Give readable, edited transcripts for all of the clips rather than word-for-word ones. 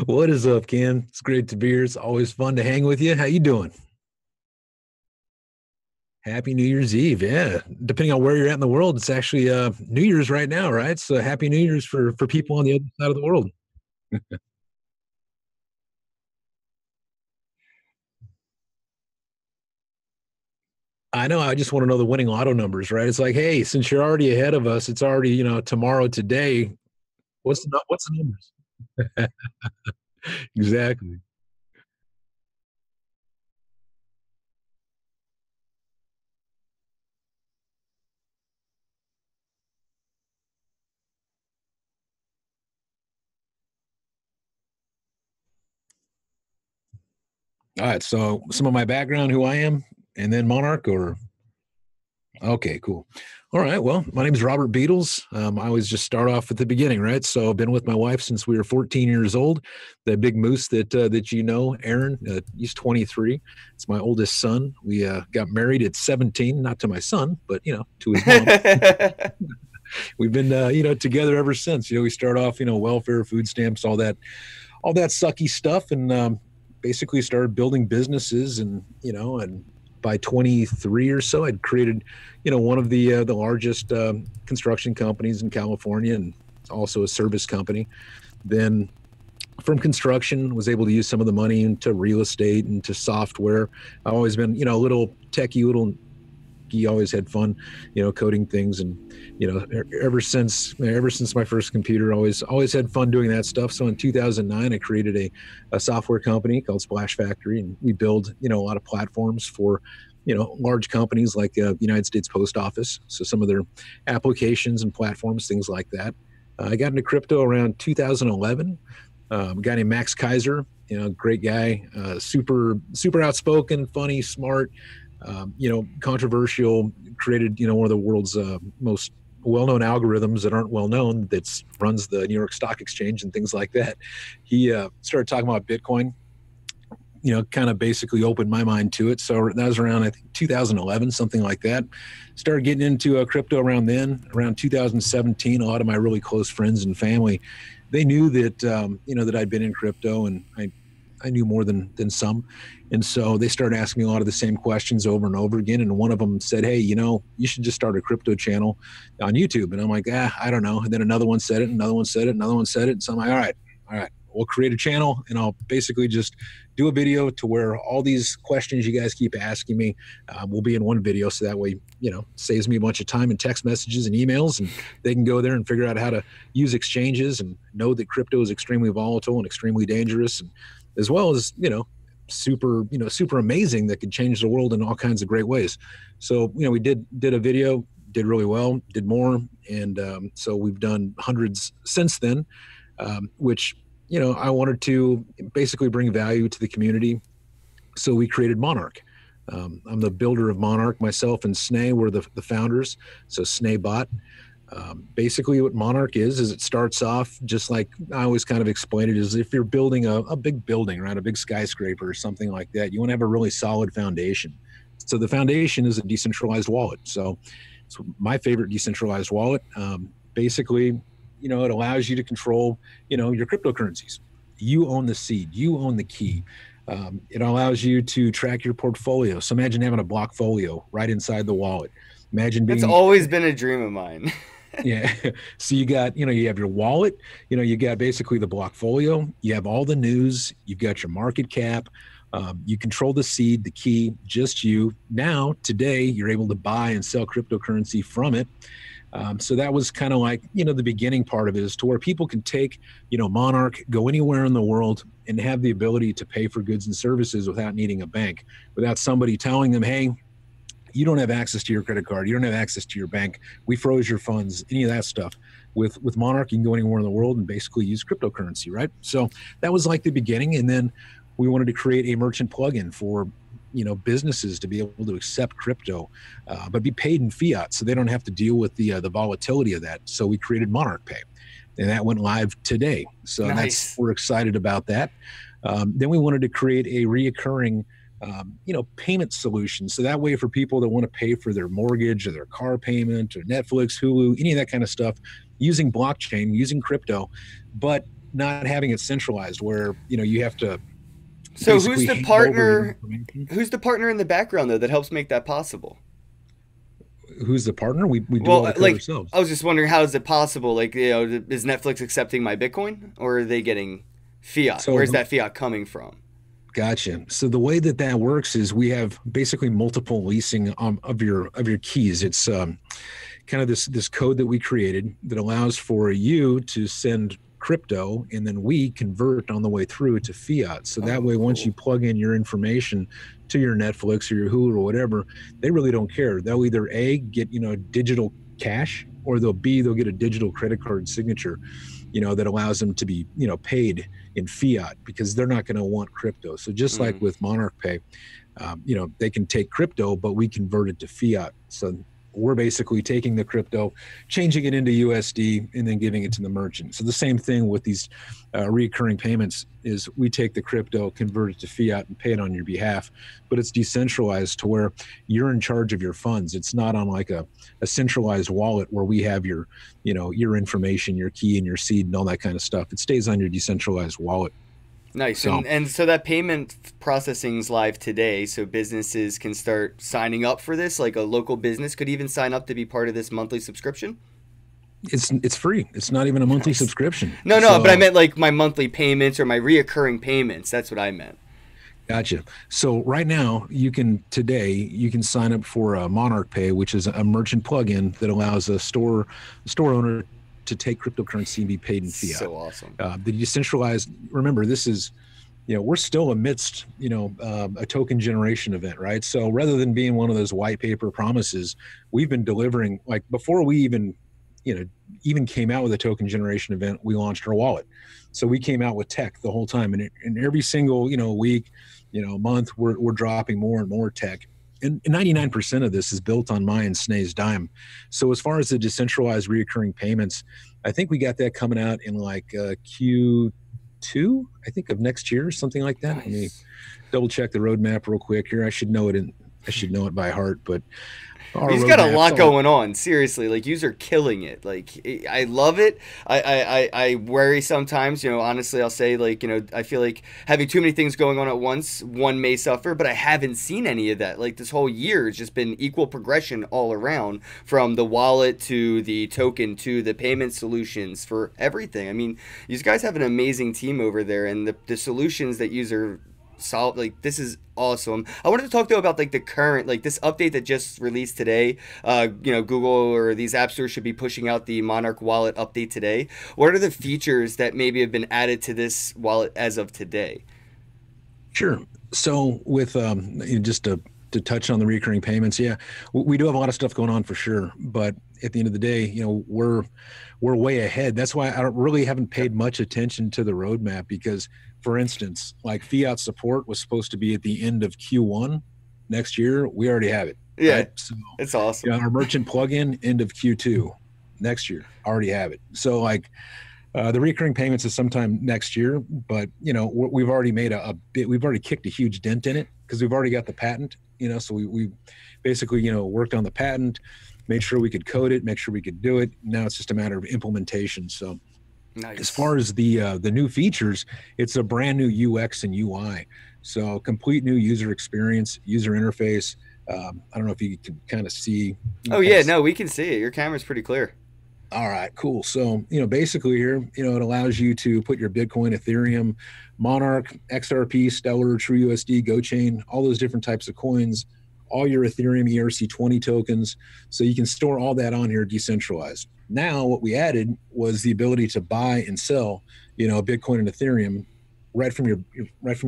What is up, Ken? It's great to be here. It's always fun to hang with you. How you doing? Happy New Year's Eve. Yeah. Depending on where you're at in the world, it's actually New Year's right now, right? So happy New Year's for people on the other side of the world. I know. I just want to know the winning lotto numbers, right? It's like, hey, since you're already ahead of us, it's already, tomorrow today. What's the numbers? Exactly. All right. So some of my background, who I am, and then Monarch, or okay, cool. All right. Well, my name is Robert Beatles. I always just start off at the beginning, right? So I've been with my wife since we were 14 years old. The big moose that Aaron, he's 23. It's my oldest son. We got married at 17, not to my son, but to his mom. We've been together ever since. We start off welfare, food stamps, all that sucky stuff, and basically started building businesses, and by 23 or so, I'd created, one of the largest construction companies in California, and also a service company. Then from construction, was able to use some of the money into real estate and to software. I've always been, a little techie, little he always had fun, coding things, and ever since my first computer, always had fun doing that stuff. So in 2009, I created a software company called Splash Factory, and we build a lot of platforms for large companies like the United States Post Office. So some of their applications and platforms, things like that. I got into crypto around 2011. A guy named Max Kaiser, great guy, super outspoken, funny, smart, controversial, created, one of the world's most well-known algorithms that aren't well-known that runs the New York Stock Exchange and things like that. He started talking about Bitcoin, kind of basically opened my mind to it. So that was around, I think, 2011, something like that. Started getting into crypto around then, around 2017. A lot of my really close friends and family, they knew that, that I'd been in crypto, and I knew more than some. And so they started asking me a lot of the same questions over and over again. And one of them said, hey, you should just start a crypto channel on YouTube. And I'm like, I don't know. And then another one said it, another one said it, another one said it. And so I'm like, all right, we'll create a channel, and I'll basically just do a video to where all these questions you guys keep asking me will be in one video. So that way, saves me a bunch of time and text messages and emails, and they can go there and figure out how to use exchanges and know that crypto is extremely volatile and extremely dangerous, and as well as, super amazing, that could change the world in all kinds of great ways. So, we did a video, did really well, did more. And so we've done hundreds since then, which, I wanted to basically bring value to the community. So we created Monarch. I'm the builder of Monarch. Myself and Sneh were the founders. So Sneh Bot. Basically what Monarch is it starts off just like I always kind of explain it, is if you're building a big building, right, a big skyscraper or something like that, you want to have a really solid foundation. So the foundation is a decentralized wallet. So it's my favorite decentralized wallet. Basically, it allows you to control, your cryptocurrencies. You own the seed, you own the key. It allows you to track your portfolio. So imagine having a blockfolio right inside the wallet. Imagine That's being always been a dream of mine. yeah. So you got, you have your wallet, you got basically the blockfolio, you have all the news, you've got your market cap, you control the seed, the key, just you. Now, today, you're able to buy and sell cryptocurrency from it. So that was kind of like, the beginning part of it, is to where people can take, Monarch, go anywhere in the world and have the ability to pay for goods and services without needing a bank, without somebody telling them, hey, you don't have access to your credit card, you don't have access to your bank, we froze your funds, any of that stuff. With Monarch, you can go anywhere in the world and basically use cryptocurrency, right? So that was like the beginning. And then we wanted to create a merchant plugin for businesses to be able to accept crypto, but be paid in fiat, so they don't have to deal with the volatility of that. So we created Monarch Pay, and that went live today. So Nice. we're excited about that. Then we wanted to create a reoccurring payment solution. So that way, for people that want to pay for their mortgage or their car payment or Netflix, Hulu, any of that kind of stuff, using blockchain, using crypto, but not having it centralized where, you have to So basically hand over your information. who's the partner in the background though that helps make that possible? Who's the partner? We do all Well, the code like ourselves. I was just wondering, how is it possible? Like, is Netflix accepting my Bitcoin, or are they getting fiat? So Where's that fiat coming from? gotcha. So the way that that works is we have basically multiple leasing of your keys. It's kind of this code that we created that allows for you to send crypto, and then we convert on the way through to fiat. So that Oh, way, once you cool. plug in your information to your Netflix or your Hulu or whatever, they really don't care. They'll either A, get digital cash, or they'll get a digital credit card signature, that allows them to be paid in fiat, because they're not going to want crypto. So just like Mm. with Monarch Pay, they can take crypto, but we convert it to fiat. So we're basically taking the crypto, changing it into USD, and then giving it to the merchant. So the same thing with these recurring payments is we take the crypto, convert it to fiat, and pay it on your behalf. But it's decentralized to where you're in charge of your funds. It's not on like a centralized wallet where we have your information, your key, and your seed, and all that kind of stuff. It stays on your decentralized wallet. Nice. So And so that payment processing's live today, so businesses can start signing up for this. Like a local business could even sign up to be part of this monthly subscription. it's free. It's not even a monthly Nice. subscription. No, but I So meant like my monthly payments or my reoccurring payments. That's what I meant. gotcha. So right now, you can sign up for a Monarch Pay, which is a merchant plugin that allows a store owner to take cryptocurrency and be paid in fiat. So awesome. The decentralized. Remember, this is, we're still amidst, a token generation event, right? So rather than being one of those white paper promises, we've been delivering, like before we even came out with a token generation event, we launched our wallet. So we came out with tech the whole time, and every single week, month, we're dropping more and more tech. And 99% of this is built on my and Snae's dime. So as far as the decentralized recurring payments, I think we got that coming out in like Q2, I think, of next year, something like that. Let me Nice. double check the roadmap real quick here. I should know it by heart, but our He's got a roadmap's lot all. going on. Seriously, like yous are killing it. Like I love it. I worry sometimes. Honestly, I'll say like I feel like having too many things going on at once, one may suffer. But I haven't seen any of that. Like this whole year, it's just been equal progression all around, from the wallet to the token to the payment solutions for everything. I mean, you guys have an amazing team over there, and the solutions that yous are solve, like this is awesome. I wanted to talk though about like the current, like this update that just released today. Google or these app stores should be pushing out the Monarch wallet update today. What are the features that maybe have been added to this wallet as of today? Sure. So with just to touch on the recurring payments, yeah, we do have a lot of stuff going on for sure. But at the end of the day, we're way ahead. That's why I don't really haven't paid much attention to the roadmap, because, for instance, like fiat support was supposed to be at the end of Q1 next year. We already have it, Yeah, right? So it's awesome. our merchant plugin, end of Q2 next year, already have it. So like the recurring payments is sometime next year, but we've already made a bit. We've already kicked a huge dent in it because we've already got the patent. So we basically worked on the patent, made sure we could code it, make sure we could do it. Now it's just a matter of implementation. So as far Nice. as the new features, it's a brand new UX and UI. So complete new user experience, user interface. I don't know if you can kind of see. You Oh can kind yeah, of no, we can see it. Your camera's pretty clear. All right, cool. So, basically here, it allows you to put your Bitcoin, Ethereum, Monarch, XRP, Stellar, TrueUSD, GoChain, all those different types of coins, all your Ethereum ERC20 tokens. So you can store all that on here decentralized. Now, what we added was the ability to buy and sell, Bitcoin and Ethereum right from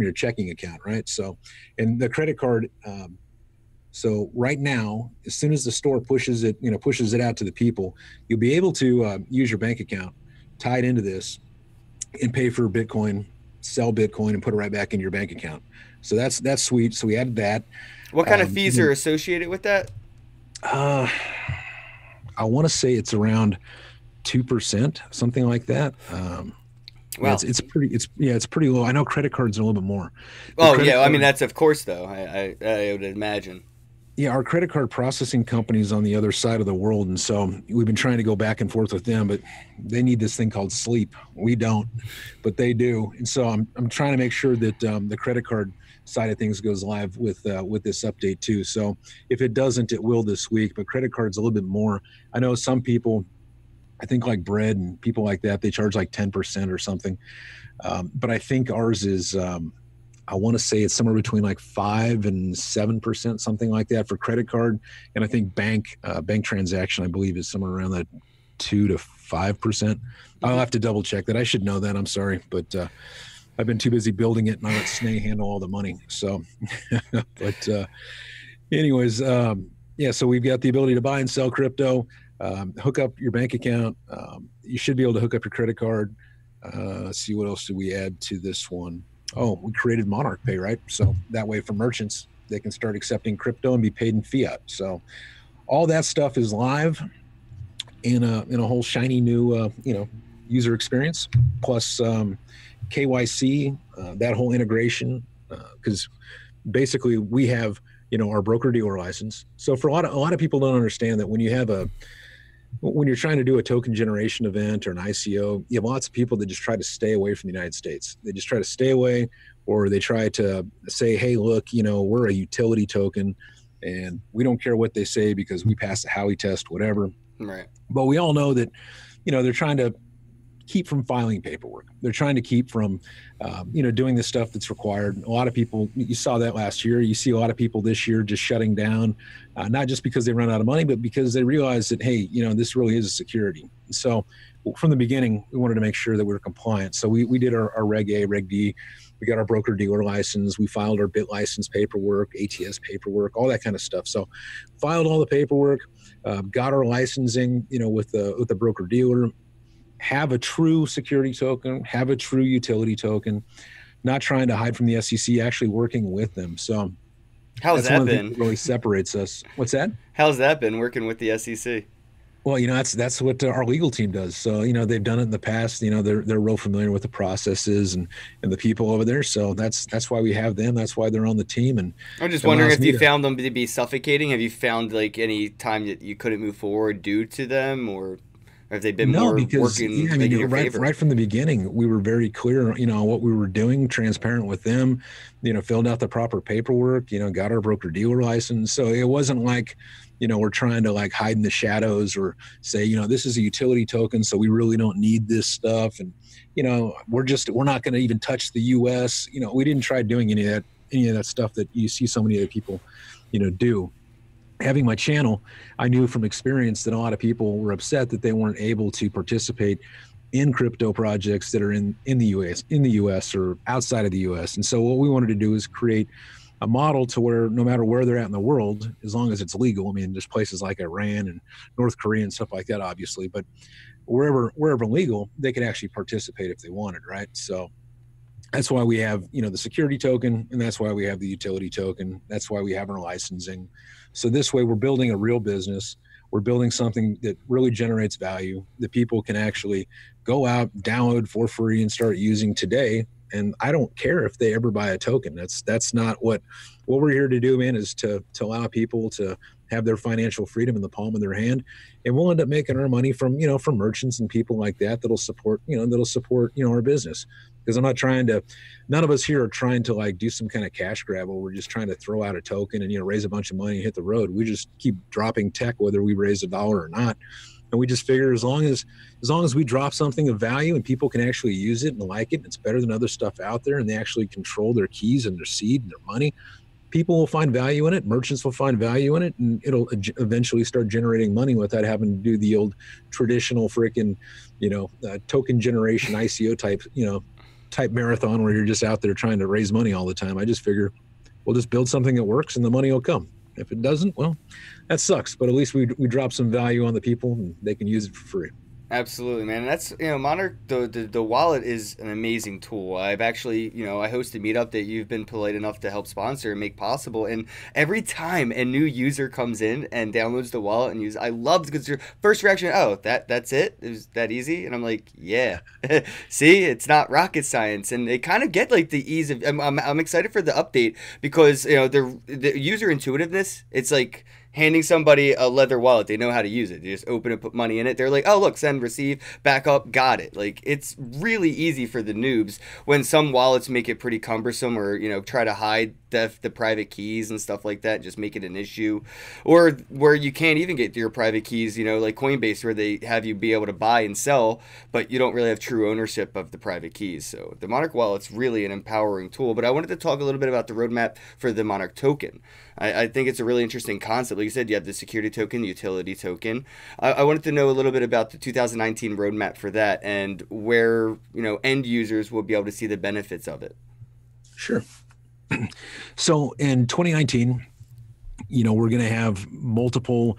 your checking account, right? So, and the credit card. So right now, as soon as the store pushes it out to the people, you'll be able to use your bank account tied into this and pay for Bitcoin, sell Bitcoin, and put it right back in your bank account. So that's sweet. So we added that. What kind of fees are Then, associated with that? uh, I want to say it's around 2%, something like that. Yeah, Well, it's pretty low. I know credit cards are a little bit more. The oh credit yeah, I mean card, that's of course though. I would imagine. Yeah, our credit card processing company is on the other side of the world, and so we've been trying to go back and forth with them, but they need this thing called sleep. We don't, but they do, and so I'm trying to make sure that the credit card side of things goes live with this update too. So if it doesn't, it will this week. But credit cards a little bit more. I know some people, I think like Bread and people like that, they charge like 10% or something, but I think ours is. I want to say it's somewhere between like 5 and 7%, something like that for credit card. And I think bank transaction, I believe, is somewhere around that 2 to 5%. I'll have to double check that. I should know that. I'm sorry, but I've been too busy building it, and I let Snay handle all the money. So, but anyways, yeah. So we've got the ability to buy and sell crypto. Hook up your bank account. You should be able to hook up your credit card. Let's see, what else did we add to this one? Oh, we created Monarch Pay, right? So that way for merchants, they can start accepting crypto and be paid in fiat. So all that stuff is live in a whole shiny new, user experience, plus KYC, that whole integration, because basically we have, our broker dealer license. So for a lot of people don't understand that when you're trying to do a token generation event or an ICO, you have lots of people that just try to stay away from the United States. They just try to stay away, or they try to say, hey, look, we're a utility token and we don't care what they say because we passed the Howey test, whatever. Right. But we all know that, they're trying to keep from filing paperwork. They're trying to keep from, doing the stuff that's required. A lot of people, you saw that last year. You see a lot of people this year just shutting down, not just because they run out of money, but because they realize that, hey, this really is a security. So from the beginning, we wanted to make sure that we were compliant. So we did our Reg A, Reg D. We got our broker dealer license. We filed our BIT license paperwork, ATS paperwork, all that kind of stuff. So filed all the paperwork, got our licensing, with the broker dealer. Have a true security token, have a true utility token, not trying to hide from the SEC, actually working with them. So how's that been? That really separates us. What's that? How's that been working with the SEC? Well, that's what our legal team does. So, they've done it in the past. They're real familiar with the processes and the people over there. So that's why we have them. That's why they're on the team. And I'm just wondering if you found them to be suffocating. Have you found like any time that you couldn't move forward due to them, or have they been more working in your favor? Right from the beginning, we were very clear, on what we were doing, transparent with them, filled out the proper paperwork, got our broker dealer license. So it wasn't like, we're trying to like hide in the shadows or say, this is a utility token, so we really don't need this stuff. And, we're not going to even touch the US. We didn't try doing any of that stuff that you see so many other people, do. Having my channel, I knew from experience that a lot of people were upset that they weren't able to participate in crypto projects that are in the US or outside of the US. And so what we wanted to do is create a model to where no matter where they're at in the world, as long as it's legal, I mean, there's places like Iran and North Korea and stuff like that, obviously, but wherever legal, they could actually participate if they wanted, right? So that's why we have, the security token, and that's why we have the utility token. That's why we have our licensing. So this way we're building a real business. We're building something that really generates value that people can actually go out, download for free and start using today. And I don't care if they ever buy a token. That's not what we're here to do, man, is to allow people to have their financial freedom in the palm of their hand. And we'll end up making our money from merchants and people like that that'll support our business. Because none of us here are trying to like do some kind of cash grab where we're just trying to throw out a token and, raise a bunch of money and hit the road. We just keep dropping tech, whether we raise $1 or not. And we just figure as long as we drop something of value and people can actually use it and like it, and it's better than other stuff out there, and they actually control their keys and their seed and their money, people will find value in it. Merchants will find value in it, and it'll eventually start generating money without having to do the old traditional freaking, token generation ICO type marathon where you're just out there trying to raise money all the time. I just figure we'll just build something that works and the money will come. If it doesn't, well, that sucks. But at least we drop some value on the people and they can use it for free. Absolutely, man. And that's, Monarch, the wallet is an amazing tool. I've actually, I host a meetup that you've been polite enough to help sponsor and make possible. And every time a new user comes in and downloads the wallet and I love, because your first reaction, oh, that's it? It was that easy? And I'm like, yeah. See, it's not rocket science. And they kind of get like the ease of, I'm excited for the update because, the user intuitiveness, it's like handing somebody a leather wallet. They know how to use it. They just open it, put money in it. They're like, oh, look, send, receive, back up, got it. Like, it's really easy for the noobs when some wallets make it pretty cumbersome, or, try to hide the private keys and stuff like that, just make it an issue. Or where you can't even get your private keys, like Coinbase, where they have you be able to buy and sell, but you don't really have true ownership of the private keys. So the Monarch wallet's really an empowering tool. But I wanted to talk a little bit about the roadmap for the Monarch token. I think it's a really interesting concept. Like you said, you have the security token, the utility token. I wanted to know a little bit about the 2019 roadmap for that, and where, end users will be able to see the benefits of it. Sure. So in 2019, we're going to have multiple,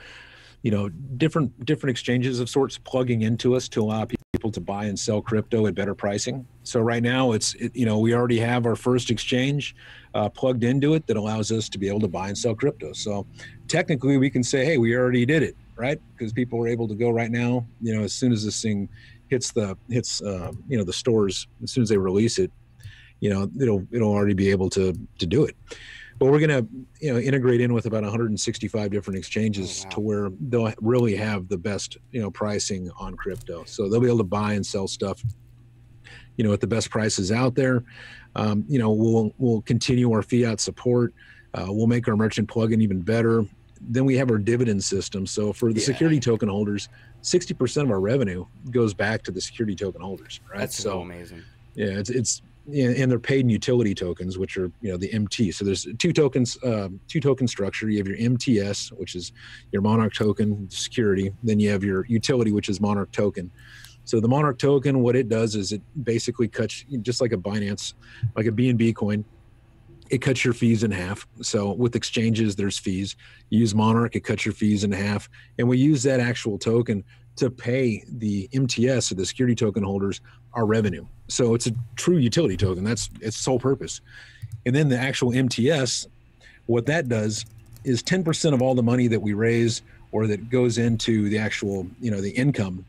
different exchanges of sorts plugging into us to allow people to buy and sell crypto at better pricing. So right now we already have our first exchange plugged into it that allows us to be able to buy and sell crypto. So technically we can say, hey, we already did it, right? Because people are able to go right now, as soon as this thing hits the stores, as soon as they release it, it'll already be able to do it. But we're going to, integrate in with about 165 different exchanges to where they'll really have the best, pricing on crypto. So they'll be able to buy and sell stuff, at the best prices out there. We'll continue our fiat support. We'll make our merchant plugin even better. Then we have our dividend system. So for the security token holders, 60% of our revenue goes back to the security token holders, right? That's so amazing. Yeah, and they're paid in utility tokens, which are, the MT. So there's two token structure. You have your MTS, which is your Monarch token security. Then you have your utility, which is Monarch token. So the Monarch token, what it does is it basically cuts, just like a Binance, like a BNB coin, it cuts your fees in half. So with exchanges, there's fees. You use Monarch, it cuts your fees in half. And we use that actual token to pay the MTS, or the security token holders, our revenue. So it's a true utility token. That's its sole purpose. And then the actual MTS, what that does is 10% of all the money that we raise or that goes into the actual, the income,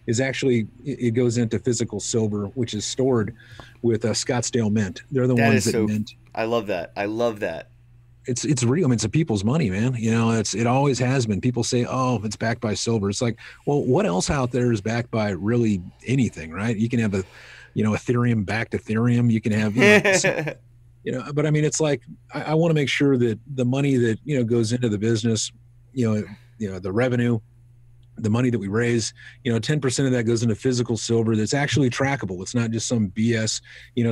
is actually, it goes into physical silver, which is stored with Scottsdale Mint. They're the ones that mint. I love that. I love that. It's real. I mean, it's a people's money, man. It always has been. People say, oh, it's backed by silver. It's like, well, what else out there is backed by really anything, right? You can have Ethereum backed Ethereum. You can have, but I mean, it's like, I want to make sure that the money that, goes into the business, the revenue, the money that we raise, 10% of that goes into physical silver that's actually trackable. It's not just some BS,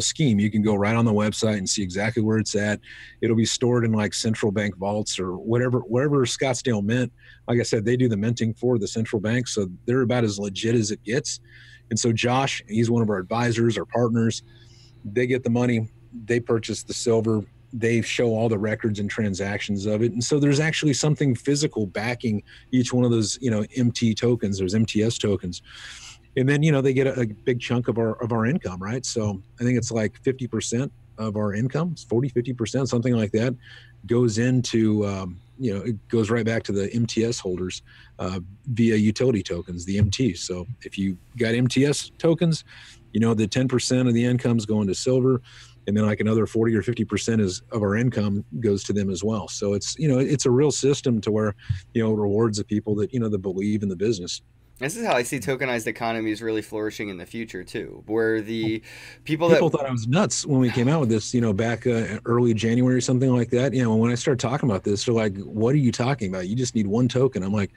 scheme. You can go right on the website and see exactly where it's at. It'll be stored in like central bank vaults or whatever, wherever Scottsdale Mint. Like I said, they do the minting for the central bank. So they're about as legit as it gets. And so Josh, he's one of our advisors, our partners. They get the money, they purchase the silver, they show all the records and transactions of it. And so there's actually something physical backing each one of those, MT tokens, those MTS tokens. And then, they get a big chunk of our income, right? So I think it's like 50% of our income, 50%, something like that, goes into, it goes right back to the MTS holders via utility tokens, the MT. So if you got MTS tokens, the 10% of the income's going to silver. And then like another 40 or 50% of our income goes to them as well. So it's, it's a real system to where, it rewards the people that, that believe in the business. This is how I see tokenized economies really flourishing in the future too, where the people thought I was nuts when we came out with this, back early January, something like that. When I started talking about this, they're like, what are you talking about? You just need one token. I'm like,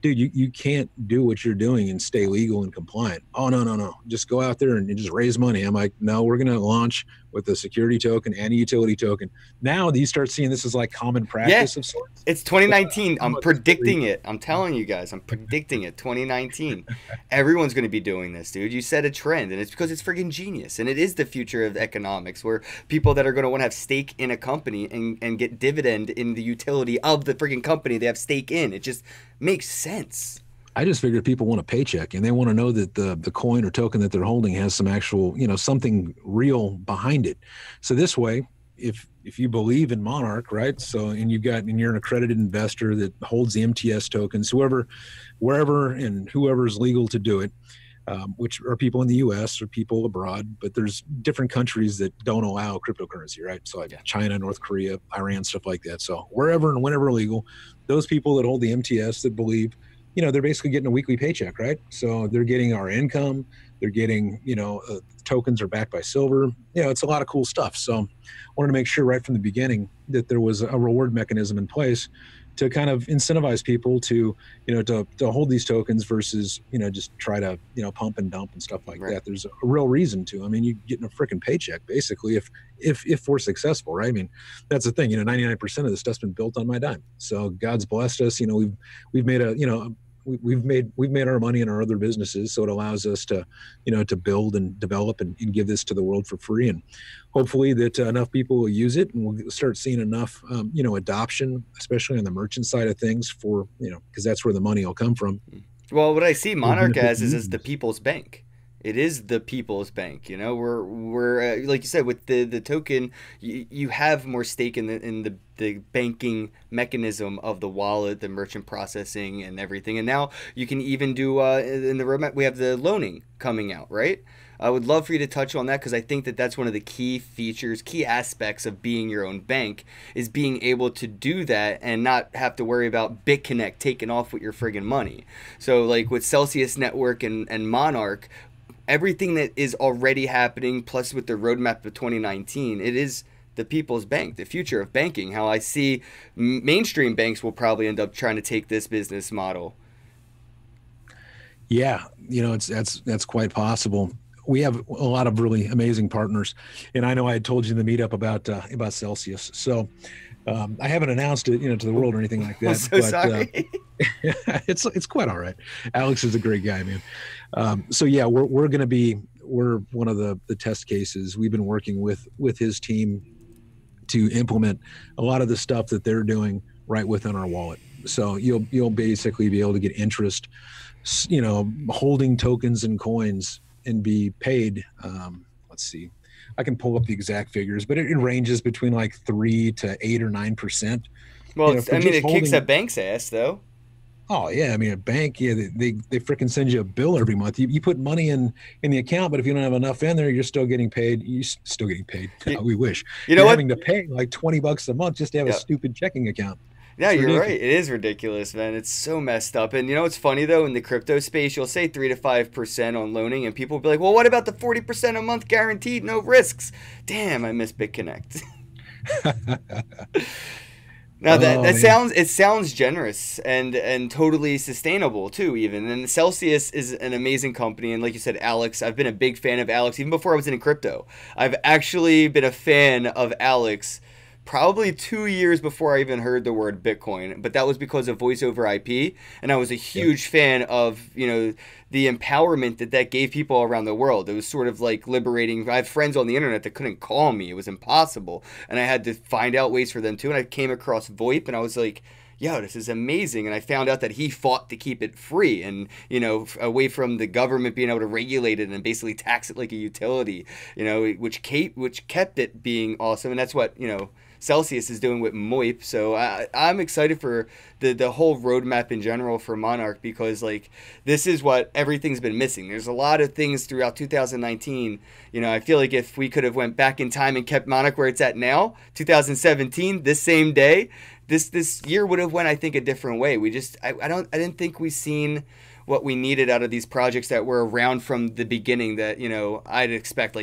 dude, you can't do what you're doing and stay legal and compliant. Oh, no. Just go out there and just raise money. I'm like, no, we're going to launch with a security token and a utility token. Now you start seeing this as like common practice of sorts. It's 2019. I'm predicting it. I'm telling you guys, I'm predicting it. 2019. Everyone's going to be doing this, dude. You set a trend, and it's because it's friggin' genius. And it is the future of economics, where people that are going to want to have stake in a company and get dividend in the utility of the friggin' company they have stake in. It just makes sense. I just figured people want a paycheck and they want to know that the coin or token that they're holding has some actual, something real behind it. So this way, if you believe in Monarch, right? So and you're an accredited investor that holds the MTS tokens, wherever and whoever's legal to do it, which are people in the U.S. or people abroad, but there's different countries that don't allow cryptocurrency, right? So like China, North Korea, Iran, stuff like that. So wherever and whenever legal, those people that hold the MTS that believe, they're basically getting a weekly paycheck, right? So they're getting our income, they're getting, tokens are backed by silver. It's a lot of cool stuff. So I wanted to make sure right from the beginning that there was a reward mechanism in place to kind of incentivize people to, to hold these tokens versus, just try to, pump and dump and stuff like that. There's a real reason to. I mean, you're getting a freaking paycheck basically if we're successful, right? I mean, that's the thing. 99% of this stuff's been built on my dime. So God's blessed us. We've made we've made our money in our other businesses, so it allows us to to build and develop and give this to the world for free, and hopefully that enough people will use it, and we'll start seeing enough adoption, especially on the merchant side of things, for because that's where the money will come from. Well, what I see Monarch as the people's bank. It is the people's bank. We're like you said, with the token, you have more stake in the banking mechanism of the wallet, the merchant processing, and everything. And now you can even do in the roadmap we have the loaning coming out, right? I would love for you to touch on that because I think that that's one of the key features, key aspects of being your own bank is being able to do that and not have to worry about BitConnect taking off with your friggin' money. So like with Celsius Network and Monarch, everything that is already happening, plus with the roadmap of 2019, it is the people's bank, the future of banking. How I see mainstream banks will probably end up trying to take this business model. Yeah, that's quite possible. We have a lot of really amazing partners, and I know I had told you in the meetup about Celsius. So I haven't announced it, to the world or anything like that. I'm so sorry. It's quite all right. Alex is a great guy, man. So yeah, we're one of the test cases. We've been working with his team to implement a lot of the stuff that they're doing right within our wallet. So you'll basically be able to get interest, holding tokens and coins and be paid. Let's see, I can pull up the exact figures, but it ranges between like 3 to 8 or 9%. Well, it kicks a bank's ass though. Oh yeah, I mean a bank, yeah, they freaking send you a bill every month. You put money in the account, but if you don't have enough in there, you're still getting paid. You're still getting paid. We wish. You're having to pay like $20 a month just to have a stupid checking account. Yeah, you're right. It is ridiculous, man. It's so messed up. And what's funny though, in the crypto space, you'll say 3 to 5% on loaning, and people will be like, "Well, what about the 40% a month guaranteed, no risks?" Damn, I miss BitConnect. Now it sounds generous and totally sustainable too, even. And Celsius is an amazing company, and like you said, Alex, I've been a big fan of Alex even before I was in crypto. I've actually been a fan of Alex probably 2 years before I even heard the word Bitcoin, but that was because of voice over IP, and I was a huge fan of the empowerment that gave people around the world. It was sort of like liberating. I have friends on the internet that couldn't call me. It was impossible, and I had to find out ways for them too, and I came across VoIP, and I was like, yo, this is amazing. And I found out that he fought to keep it free and, away from the government being able to regulate it and basically tax it like a utility, which kept it being awesome. And that's what, Celsius is doing with MOIP. So I'm excited for the whole roadmap in general for Monarch, because this is what everything's been missing. There's a lot of things throughout 2019. I feel like if we could have went back in time and kept Monarch where it's at now, 2017, this same day, this year would have went, I think, a different way. I didn't think we seen what we needed out of these projects that were around from the beginning that, I'd expect,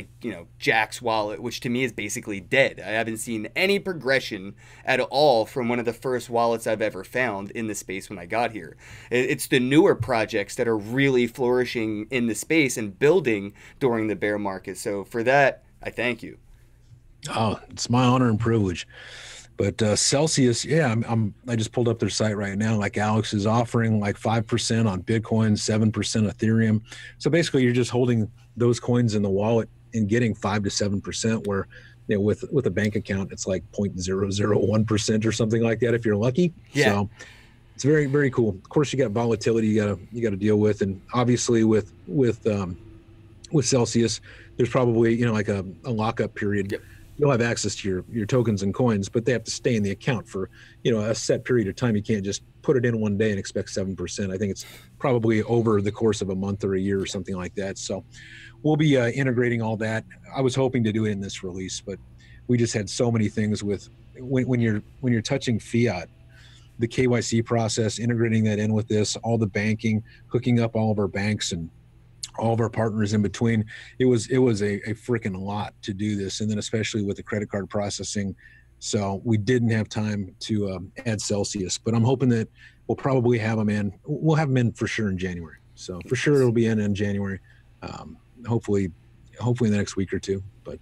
Jack's wallet, which to me is basically dead. I haven't seen any progression at all from one of the first wallets I've ever found in the space when I got here. It's the newer projects that are really flourishing in the space and building during the bear market. So for that, I thank you. Oh, it's my honor and privilege. But Celsius, yeah, I just pulled up their site right now. Like Alex is offering 5% on Bitcoin, 7% Ethereum. So basically, you're just holding those coins in the wallet and getting 5 to 7%. Where with a bank account, it's like 0.001% or something like that if you're lucky. Yeah. So it's very, very cool. Of course, you got volatility you gotta deal with, and obviously with Celsius, there's probably like a lockup period. Yep. You'll have access to your tokens and coins, but they have to stay in the account for a set period of time. You can't just put it in one day and expect 7%. I think it's probably over the course of a month or a year or something like that. So we'll be integrating all that. I was hoping to do it in this release, but we just had so many things with when you're touching fiat, the KYC process, integrating that in with this, all the banking, hooking up all of our banks and all of our partners in between. It was a freaking lot to do this, and then especially with the credit card processing. So we didn't have time to add Celsius, but I'm hoping that we'll probably have them in. We'll have them in for sure in January. So for sure it'll be in January. Hopefully in the next week or two. But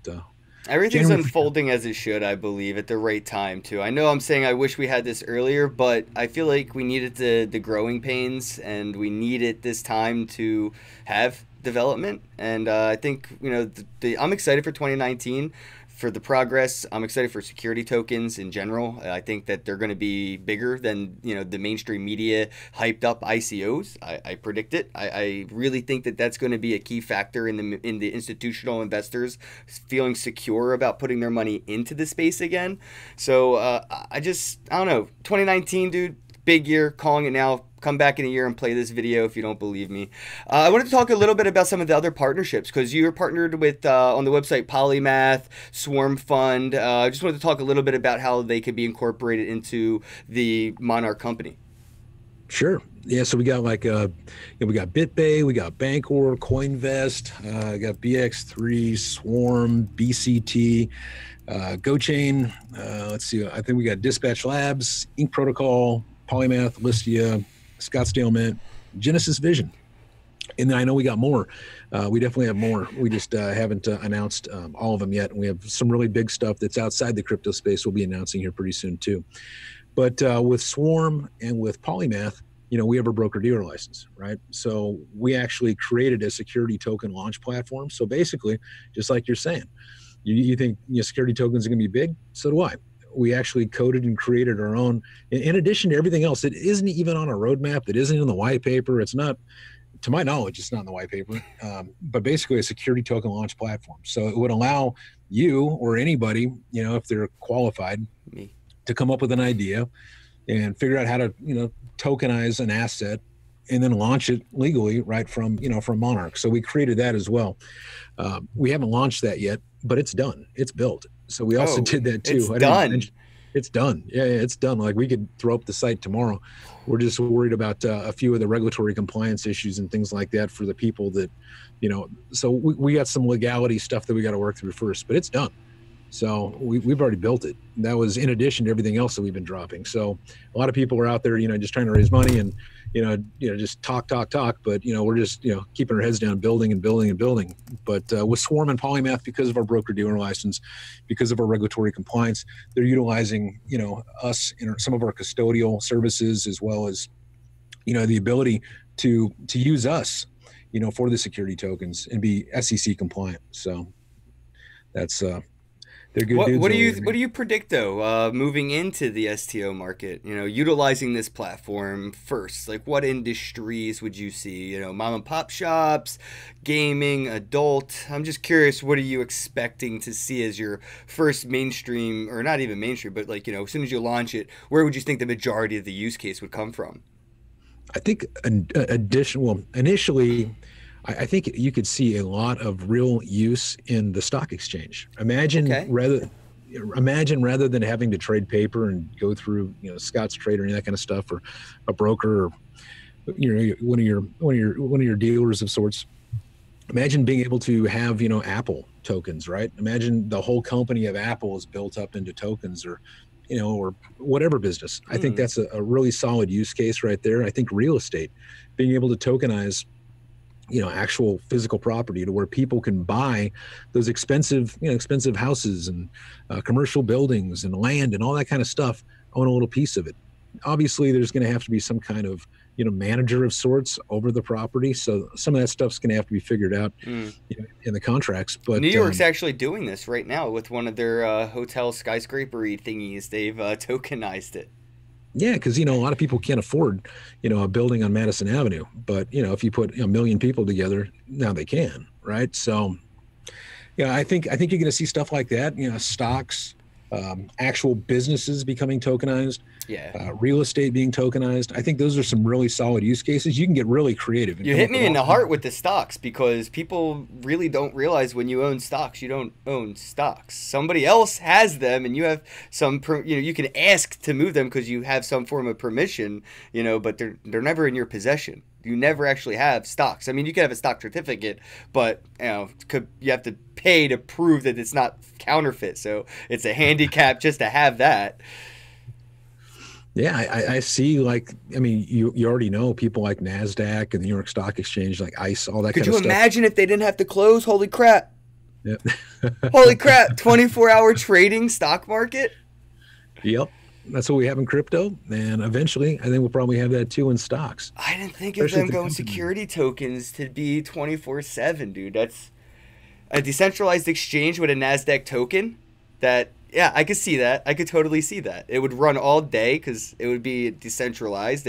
Everything's January unfolding as it should, I believe, at the right time too. I know I'm saying I wish we had this earlier, but I feel like we needed the growing pains, and we needed this time to have development. And I think I'm excited for 2019. For the progress. I'm excited for security tokens in general. I think that they're going to be bigger than the mainstream media hyped up ICOs. I predict it. I really think that that's going to be a key factor in the institutional investors feeling secure about putting their money into the space again. So I don't know. 2019, dude. Big year, calling it now. Come back in a year and play this video if you don't believe me. I wanted to talk a little bit about some of the other partnerships, because you're partnered with, on the website, Polymath, Swarm Fund. I just wanted to talk a little bit about how they could be incorporated into the Monarch company. Sure. Yeah, so we got we got BitBay, we got Bancor, CoinVest, got BX3, Swarm, BCT, GoChain. Let's see, I think we got Dispatch Labs, Ink Protocol, Polymath, Listia, Scottsdale Mint, Genesis Vision. And then I know we got more. We definitely have more. We just haven't announced all of them yet. And we have some really big stuff that's outside the crypto space we'll be announcing here pretty soon too. But with Swarm and with Polymath, we have a broker-dealer license, right? So we actually created a security token launch platform. So basically, just like you're saying, you think security tokens are going to be big? So do I. We actually coded and created our own. In addition to everything else, it isn't even on a roadmap. It isn't in the white paper. It's not, to my knowledge, it's not in the white paper. But basically, a security token launch platform. So it would allow you or anybody, if they're qualified, to come up with an idea and figure out how to, tokenize an asset and then launch it legally right from Monarch. So we created that as well. We haven't launched that yet, but it's done. It's built. So we also did that too. It's done. It's done. Yeah, it's done. Like we could throw up the site tomorrow. We're just worried about a few of the regulatory compliance issues and things like that for the people that, so we got some legality stuff that we got to work through first, but it's done. So we've already built it. And that was in addition to everything else that we've been dropping. So a lot of people are out there, just trying to raise money and, just talk. But, we're just, keeping our heads down, building and building and building. But with Swarm and Polymath, because of our broker-dealer license, because of our regulatory compliance, they're utilizing, us in some of our custodial services, as well as, the ability to use us, for the security tokens and be SEC compliant. So that's they're good dudes. What do you predict though, moving into the STO market? Utilizing this platform first. Like, what industries would you see? Mom and pop shops, gaming, adult. I'm just curious. What are you expecting to see as your first mainstream, or not even mainstream, but like as soon as you launch it, where would you think the majority of the use case would come from? I think initially, I think you could see a lot of real use in the stock exchange. Imagine rather than having to trade paper and go through Scott's Trade or any of that kind of stuff, or a broker, or one of your dealers of sorts. Imagine being able to have Apple tokens, right? Imagine the whole company of Apple is built up into tokens, or or whatever business. I think that's a really solid use case right there. I think real estate, being able to tokenize actual physical property to where people can buy those expensive houses and commercial buildings and land and all that kind of stuff, own a little piece of it. Obviously, there's going to have to be some kind of manager of sorts over the property. So some of that stuff's going to have to be figured out in the contracts. But New York's actually doing this right now with one of their hotel skyscraper-y thingies. They've tokenized it. Yeah, because a lot of people can't afford a building on Madison Avenue, but if you put a million people together, now they can, right? So yeah, I think you're going to see stuff like that. Stocks, actual businesses becoming tokenized, Yeah. real estate being tokenized. I think those are some really solid use cases. You can get really creative and You come hit up with me in all the kinds heart of with the stocks because people really don't realize when you own stocks, you don't own stocks. Somebody else has them, and you have some. You can ask to move them because you have some form of permission. But they're never in your possession. You never actually have stocks. I mean, you can have a stock certificate, but you have to pay to prove that it's not counterfeit. So it's a handicap just to have that. Yeah, I see. Like, I mean, you already know people like Nasdaq and the New York Stock Exchange, like ICE, all that Could kind of you stuff. imagine if they didn't have to close? Holy crap! Yep. Holy crap! 24-hour trading stock market. Yep. That's what we have in crypto, and eventually, I think we'll probably have that too in stocks, I didn't think of especially them if the going company. security tokens to be 24/7, dude. That's a decentralized exchange with a Nasdaq token. That yeah, I could see that. I could totally see that. It would run all day because it would be decentralized.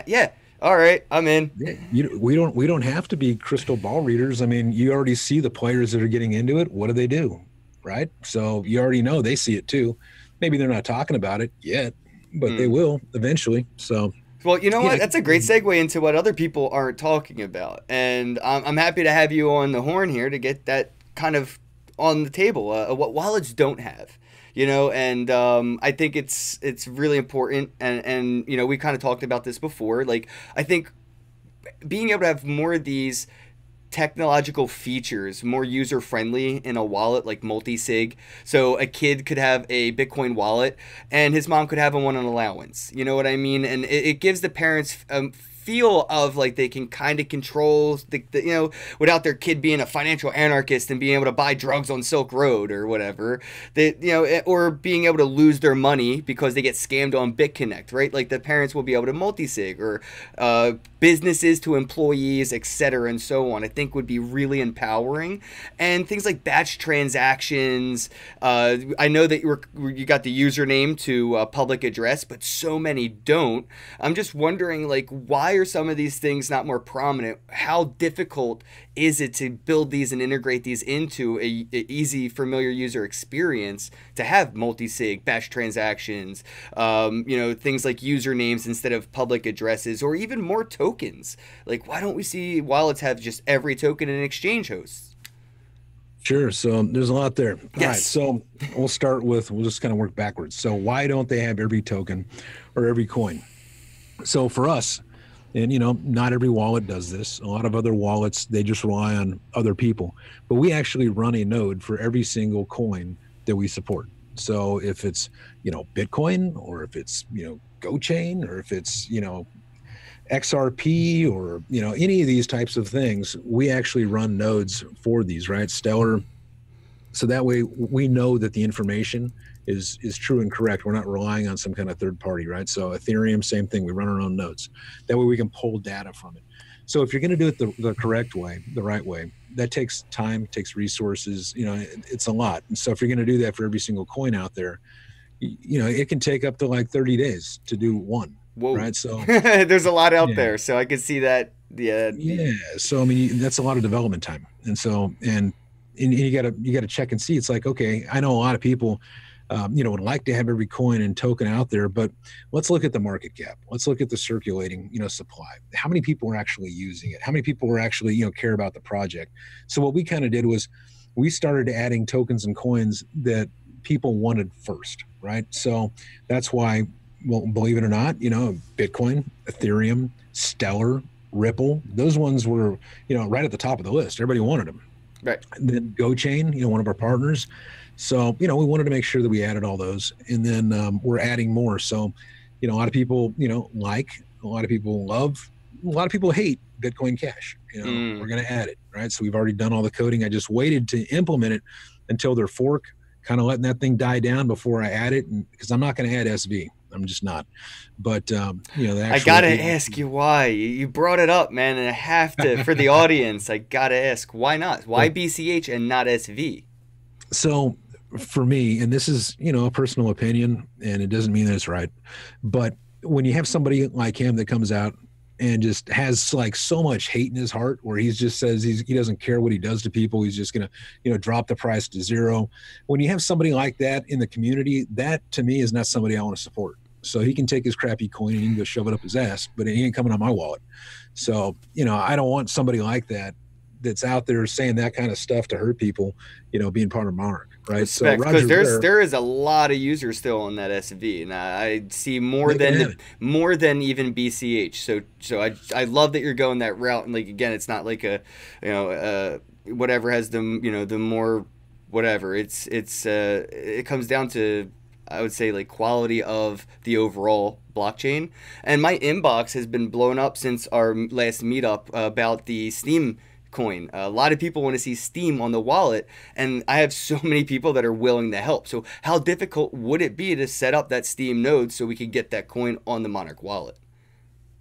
Yeah, all right, I'm in. Yeah, we don't have to be crystal ball readers. I mean, you already see the players that are getting into it. What do? Right? So you already know they see it too. Maybe they're not talking about it yet, but they Mm. will eventually. So Well, you know yeah, what? That's a great segue into what other people aren't talking about, and I'm happy to have you on the horn here to get that kind of on the table. What wallets don't have, and I think it's really important, and we kind of talked about this before. Like, I think being able to have more of these technological features more user friendly in a wallet like multi-sig, so a kid could have a Bitcoin wallet and his mom could have one on allowance, you know what I mean, and it gives the parents feel of like they can kind of control without their kid being a financial anarchist and being able to buy drugs on Silk Road or whatever, or being able to lose their money because they get scammed on BitConnect, right? Like the parents will be able to multi-sig, or businesses to employees, etc., and so on. I think would be really empowering, and things like batch transactions. I know that you got the username to public address, but so many don't. I'm just wondering, like, why are some of these things not more prominent? How difficult is it to build these and integrate these into a easy, familiar user experience to have multi-sig, batch transactions, things like usernames instead of public addresses, or even more tokens? Like, why don't we see wallets have just every token an exchange hosts? sure. So there's a lot there. All right. Yes. So we'll just kind of work backwards. So why don't they have every token or every coin? So for us, and not every wallet does this. A lot of other wallets, they just rely on other people. But we actually run a node for every single coin that we support. So if it's, Bitcoin, or if it's, GoChain, or if it's, XRP, or any of these types of things, we actually run nodes for these, right? Stellar. So that way we know that the information is true and correct. We're not relying on some kind of third party, right? So Ethereum, same thing. We run our own nodes. That way we can pull data from it. So if you're going to do it the correct way, the right way, that takes time, takes resources. It's a lot. And so if you're going to do that for every single coin out there, it can take up to like 30 days to do one, Whoa. right? So There's a lot out yeah, there, so I could see that. Yeah. yeah. So I mean, that's a lot of development time, and so and you gotta check and see. It's like, okay, I know a lot of people, would like to have every coin and token out there, but let's look at the market cap. Let's look at the circulating, supply. How many people are actually using it? How many people are actually, care about the project? So what we kind of did was we started adding tokens and coins that people wanted first, right? So that's why, well, believe it or not, Bitcoin, Ethereum, Stellar, Ripple, those ones were, right at the top of the list. Everybody wanted them. Right. And then GoChain, one of our partners. So, we wanted to make sure that we added all those. And then we're adding more. So, a lot of people, a lot of people love, a lot of people hate Bitcoin Cash. We're going to add it, right? So we've already done all the coding. I just waited to implement it until their fork, kind of letting that thing die down before I add it. And because I'm not going to add SV. I'm just not. But, the I actual, gotta ask you why. You brought it up, man, and I have to, for the audience, I gotta ask, why not? Why BCH and not SV? so for me, and this is, a personal opinion, and it doesn't mean that it's right, but when you have somebody like him that comes out and just has like so much hate in his heart, where he's just says he doesn't care what he does to people, he's just gonna drop the price to zero. When you have somebody like that in the community, that to me is not somebody I want to support. So he can take his crappy coin and he can go shove it up his ass, but he ain't coming on my wallet. So I don't want somebody like that that's out there saying that kind of stuff to hurt people, being part of Monarch, right? Respect, because there is a lot of users still on that SV, and I see more than even BCH. So I love that you're going that route, and like again, it's not like a whatever has the the more whatever. It comes down to, I would say, like quality of the overall blockchain. And my inbox has been blown up since our last meetup about the Steam coin. A lot of people want to see Steam on the wallet, and I have so many people that are willing to help. So how difficult would it be to set up that Steam node so we could get that coin on the Monarch wallet?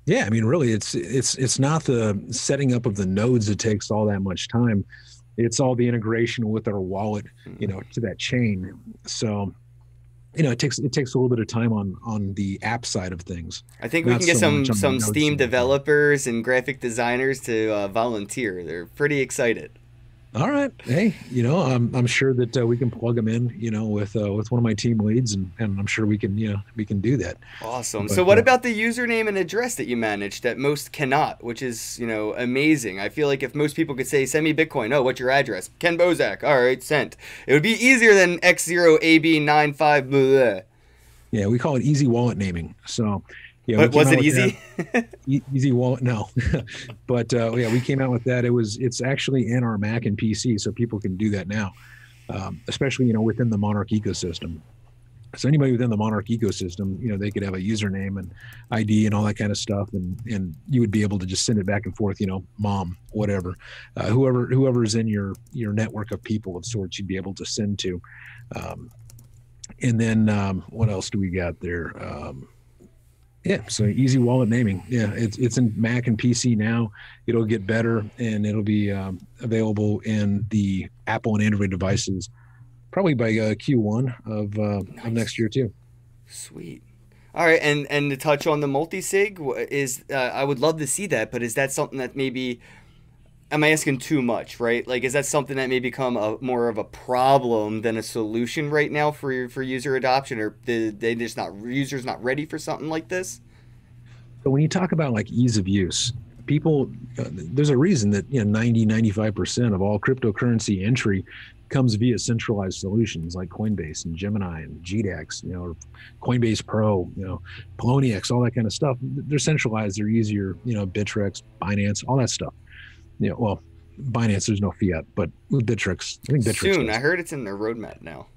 Yeah, I mean, really, it's not the setting up of the nodes that takes all that much time. It's all the integration with our wallet, to that chain. So it takes a little bit of time on the app side of things. I think we can get some Steam developers and graphic designers to volunteer. They're pretty excited. All right. Hey, I'm sure that we can plug them in, with one of my team leads, and I'm sure we can do that. Awesome. But, so what about the username and address that you manage that most cannot, which is, amazing. I feel like if most people could say, send me Bitcoin. Oh, what's your address? Ken Bozak. All right, sent. It would be easier than X0AB95. Blah. Yeah, we call it easy wallet naming. So, yeah, but was it easy? Easy wallet, no. But yeah, we came out with that. It's actually in our Mac and PC, so people can do that now, especially within the Monarch ecosystem. So anybody within the Monarch ecosystem, they could have a username and ID and all that kind of stuff, and you would be able to just send it back and forth. Mom, whatever, whoever is in your network of people of sorts, you'd be able to send to. And then what else do we got there? Yeah, so easy wallet naming. Yeah, it's in Mac and PC now. It'll get better, and it'll be available in the Apple and Android devices probably by Q1 of next year too. Sweet. All right, and to touch on the multi-sig is I would love to see that, but is that something that maybe, am I asking too much, right? Like, is that something that may become more of a problem than a solution right now for user adoption, or users not ready for something like this? So when you talk about like ease of use, people, there's a reason that 90-95% of all cryptocurrency entry comes via centralized solutions like Coinbase and Gemini and GDAX, or Coinbase Pro, Poloniex, all that kind of stuff. They're centralized. They're easier. Bittrex, Binance, all that stuff. Well, Binance, there's no fiat, but with Bittrex, I think Bittrex soon. does. I heard it's in their roadmap now.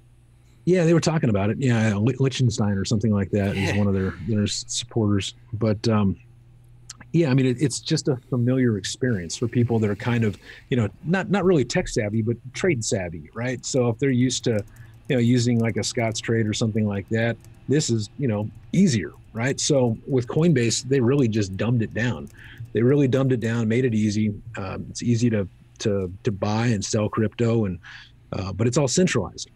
Yeah, they were talking about it. Yeah, Liechtenstein or something like that is one of their supporters. But yeah, I mean, it's just a familiar experience for people that are kind of, not really tech savvy, but trade savvy, right? So if they're used to, using like a Scott's Trade or something like that, this is, easier, right? So with Coinbase, they really just dumbed it down. They really dumbed it down, made it easy. It's easy to buy and sell crypto, and but it's all centralized.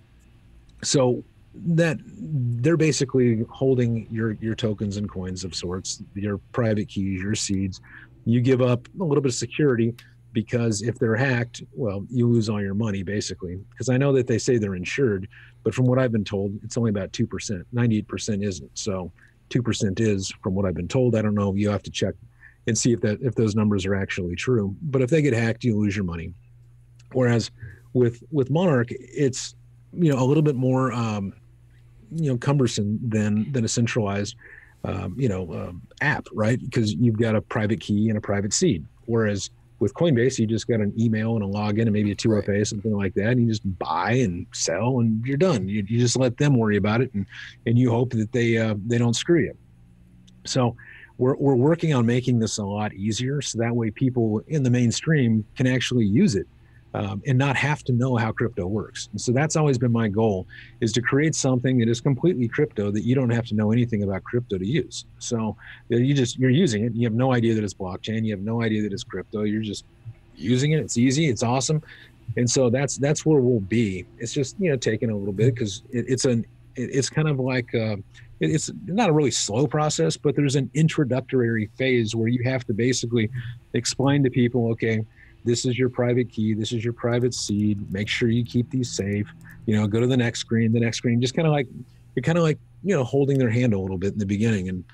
So that they're basically holding your tokens and coins of sorts, your private keys, your seeds. You give up a little bit of security, because if they're hacked, well, you lose all your money basically. Because I know that they say they're insured, but from what I've been told, it's only about 2%. 98% isn't. So 2% is, from what I've been told. I don't know. You have to check and see if those numbers are actually true. But if they get hacked, you lose your money. Whereas with Monarch, it's a little bit more cumbersome than a centralized app, right? Because you've got a private key and a private seed. Whereas with Coinbase, you just got an email and a login and maybe a 2FA, something like that, and you just buy and sell and you're done. You just let them worry about it, and you hope that they don't screw you. So we're working on making this a lot easier, so that way people in the mainstream can actually use it and not have to know how crypto works. And so that's always been my goal, is to create something that is completely crypto, that you don't have to know anything about crypto to use. So you're using it. You have no idea that it's blockchain. You have no idea that it's crypto. You're just using it. It's easy. It's awesome. And so that's where we'll be. It's just taking a little bit, because it's kind of like it's not a really slow process, but there's an introductory phase where you have to basically explain to people, okay, this is your private key, this is your private seed. Make sure you keep these safe. Go to the next screen. Just kind of like you're kind of like holding their hand a little bit in the beginning, and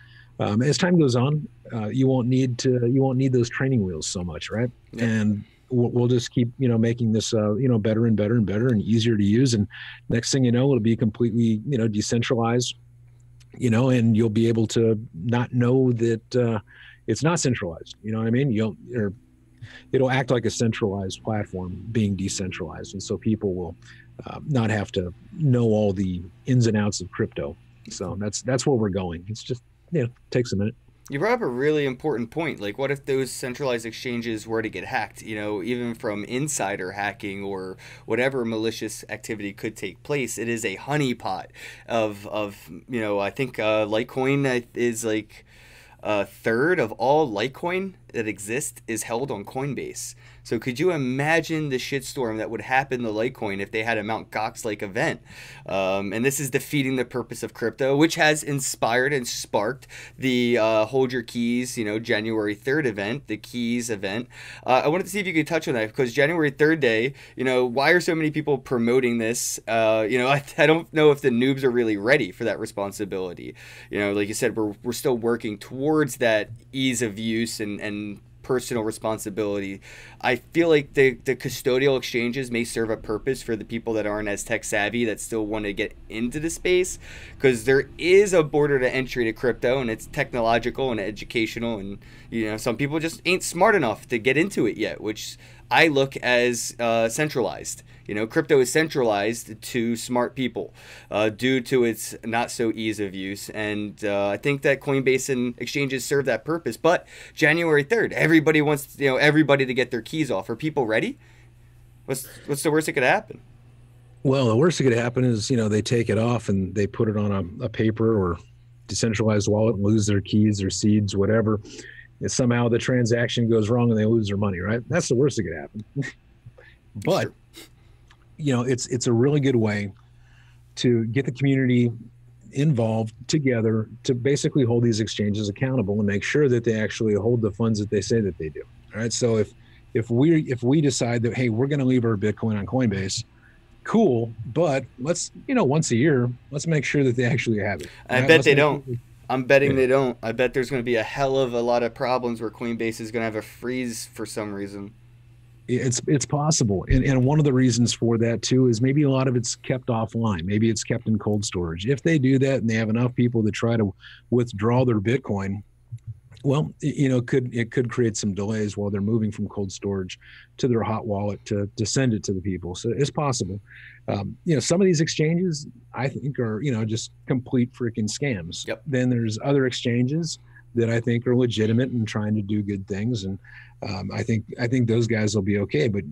as time goes on, you won't need those training wheels so much, right? Yep. And we'll just keep making this better and better and better and easier to use, and next thing you know, it'll be completely decentralized, and you'll be able to not know that it's not centralized. You know what I mean? It'll act like a centralized platform being decentralized, and so people will not have to know all the ins and outs of crypto. So that's where we're going. It's just takes a minute. You brought up a really important point. Like, what if those centralized exchanges were to get hacked? Even from insider hacking or whatever malicious activity could take place, it is a honeypot of I think Litecoin is like a third of all Litecoin that exists is held on Coinbase. So could you imagine the shitstorm that would happen to Litecoin if they had a Mount Gox-like event? And this is defeating the purpose of crypto, which has inspired and sparked the Hold Your Keys, January 3rd event, the Keys event. I wanted to see if you could touch on that, because January 3rd day, why are so many people promoting this? I don't know if the noobs are really ready for that responsibility. Like you said, we're still working towards that ease of use and personal responsibility. I feel like the custodial exchanges may serve a purpose for the people that aren't as tech savvy that still want to get into the space, because there is a border to entry to crypto, and it's technological and educational, and some people just ain't smart enough to get into it yet, which I look as centralized. Crypto is centralized to smart people due to its not so ease of use. And I think that Coinbase and exchanges serve that purpose. But January 3rd, everybody wants everybody to get their keys off. Are people ready? What's the worst that could happen? Well, the worst that could happen is, they take it off and they put it on a paper or decentralized wallet and lose their keys or seeds, whatever. And somehow the transaction goes wrong and they lose their money, right? That's the worst that could happen. But Sure. It's a really good way to get the community involved together to basically hold these exchanges accountable and make sure that they actually hold the funds that they say that they do. All right. So if we decide that, hey, we're going to leave our Bitcoin on Coinbase, cool, but let's once a year, let's make sure that they actually have it. I bet they don't. I'm betting they don't. I bet there's going to be a hell of a lot of problems where Coinbase is going to have a freeze for some reason. It's possible. And one of the reasons for that too is maybe a lot of it's kept offline. Maybe it's kept in cold storage. If they do that and they have enough people to try to withdraw their Bitcoin, well, it could create some delays while they're moving from cold storage to their hot wallet to send it to the people. So it's possible. Some of these exchanges I think are, just complete freaking scams. Yep. Then there's other exchanges that I think are legitimate and trying to do good things. And I think those guys will be okay. But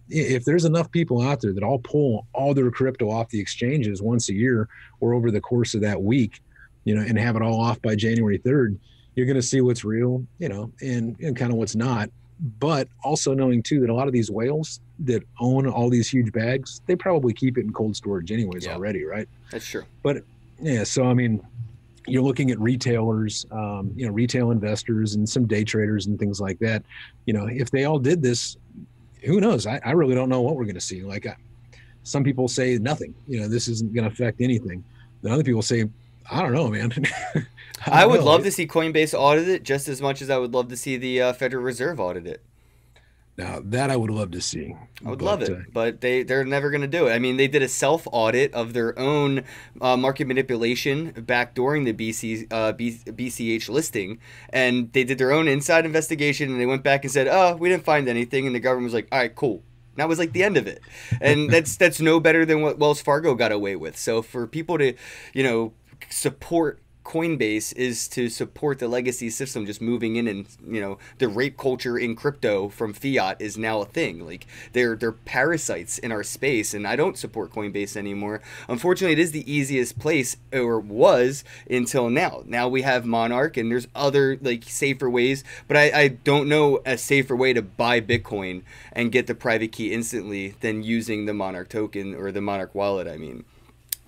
if there's enough people out there that all pull all their crypto off the exchanges once a year or over the course of that week, and have it all off by January 3rd, you're going to see what's real, and kind of what's not. But also knowing too that a lot of these whales that own all these huge bags, they probably keep it in cold storage anyways already, right? That's true. But yeah, so I mean, you're looking at retailers, retail investors and some day traders and things like that. If they all did this, who knows? I really don't know what we're going to see. Like some people say nothing, this isn't going to affect anything. Then other people say, I don't know, man. I would love to see Coinbase audit it just as much as I would love to see the Federal Reserve audit it. Now that I would love to see. I would love it, but they're never going to do it. I mean, they did a self audit of their own market manipulation back during the BCH listing, and they did their own inside investigation, and they went back and said, "Oh, we didn't find anything," and the government was like, "All right, cool." And that was like the end of it, and that's no better than what Wells Fargo got away with. So for people to, support Coinbase is to support the legacy system just moving in, and the rape culture in crypto from fiat is now a thing. Like they're parasites in our space, and I don't support Coinbase anymore. Unfortunately, it is the easiest place, or was until now. Now we have Monarch, and there's other like safer ways, but I don't know a safer way to buy Bitcoin and get the private key instantly than using the Monarch token or the Monarch wallet. I mean.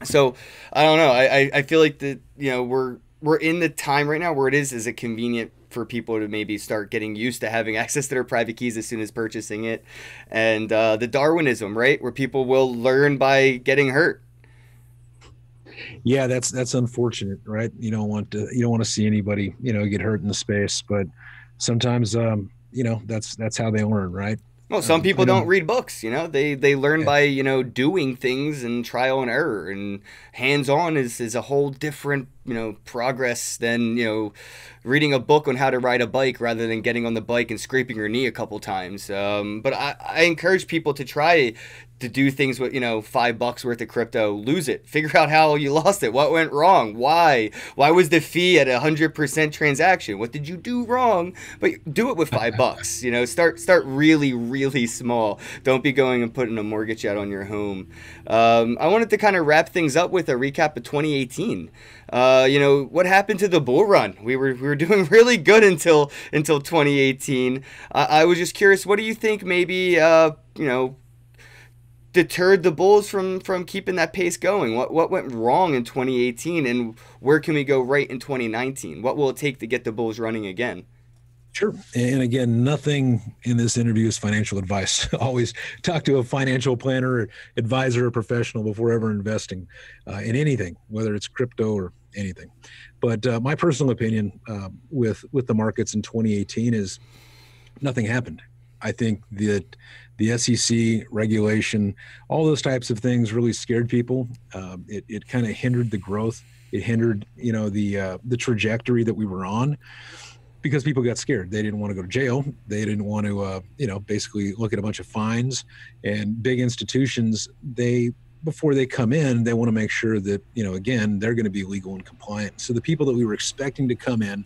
So I don't know. I feel like that, you know, we're in the time right now where it is it convenient for people to maybe start getting used to having access to their private keys as soon as purchasing it, and the Darwinism, right, where people will learn by getting hurt. Yeah, that's unfortunate, right? You don't want to see anybody, get hurt in the space, but sometimes, that's how they learn, right? Well, some I people know. don't read books, you know. They learn Yeah. by, you know, doing things and trial and error, and hands-on is a whole different, you know, progress than, you know, reading a book on how to ride a bike rather than getting on the bike and scraping your knee a couple times. But I encourage people to try to do things with, you know, $5 worth of crypto, lose it, figure out how you lost it, what went wrong, why was the fee at 100% transaction, what did you do wrong, but do it with $5. You know, start really really small. Don't be going and putting a mortgage out on your home. I wanted to kind of wrap things up with a recap of 2018. You know, what happened to the bull run? We were doing really good until 2018. I was just curious, what do you think maybe you know, deterred the Bulls from keeping that pace going? What went wrong in 2018, and where can we go right in 2019? What will it take to get the Bulls running again? Sure. And again, nothing in this interview is financial advice. Always talk to a financial planner, or advisor, or professional before ever investing in anything, whether it's crypto or anything. But my personal opinion with the markets in 2018 is nothing happened. I think that the SEC regulation, all those types of things, really scared people. It kind of hindered the growth. It hindered, the trajectory that we were on, because people got scared. They didn't want to go to jail. They didn't want to, basically look at a bunch of fines. And big institutions, before they come in, they want to make sure that, again, they're going to be legal and compliant. So the people that we were expecting to come in